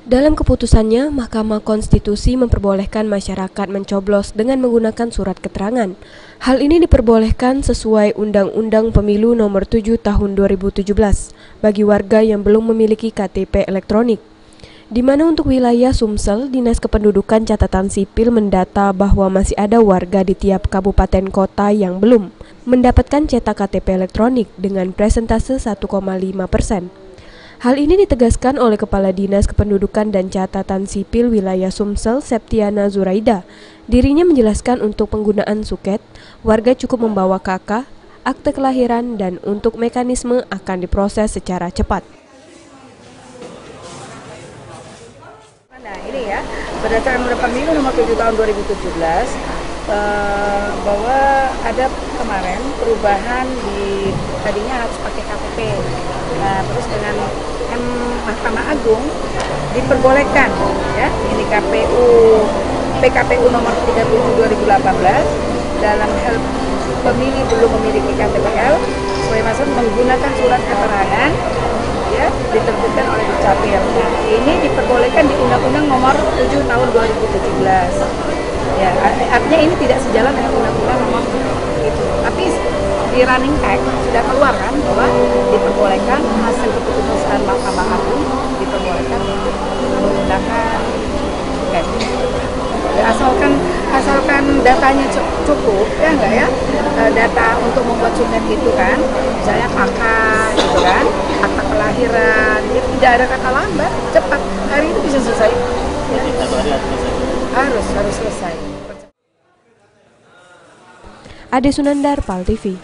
Dalam keputusannya, Mahkamah Konstitusi memperbolehkan masyarakat mencoblos dengan menggunakan surat keterangan. Hal ini diperbolehkan sesuai Undang-Undang Pemilu Nomor 7 Tahun 2017 bagi warga yang belum memiliki KTP elektronik. Di mana untuk wilayah Sumsel, Dinas Kependudukan Catatan Sipil mendata bahwa masih ada warga di tiap kabupaten kota yang belum mendapatkan cetak KTP elektronik dengan presentase 1,5%. Hal ini ditegaskan oleh Kepala Dinas Kependudukan dan Catatan Sipil Wilayah Sumsel, Septiana Zuraida. Dirinya menjelaskan untuk penggunaan suket, warga cukup membawa KK, akte kelahiran, dan untuk mekanisme akan diproses secara cepat. Nah ini ya, berdasarkan Undang Pemilu Nomor 7 Tahun 2017, bahwa ada kemarin perubahan tadinya harus pakai KTP. Nah, terus dengan Mahkamah Agung diperbolehkan ya, ini PKPU nomor 30 2018 dalam hal pemilih belum memiliki KTPL sesuai maksud menggunakan surat keterangan ya diterbitkan oleh Dukcapil. Nah, ini diperbolehkan di Undang-Undang Nomor 7 Tahun 2017. Ya, artinya ini tidak sejalan dengan Undang-Undang Nomor itu. Tapi di running text sudah keluar kan bahwa diperbolehkan hasil keputusan Mahkamah Agung diperbolehkan untuk menggunakan suket. Ya, asalkan datanya cukup ya enggak ya, data untuk membuat suket itu kan misalnya kakak gitu kan, akta kelahiran, ya, tidak ada kata lambat, cepat, hari itu bisa selesai ya. harus selesai. Ade Sunandar, PAL TV.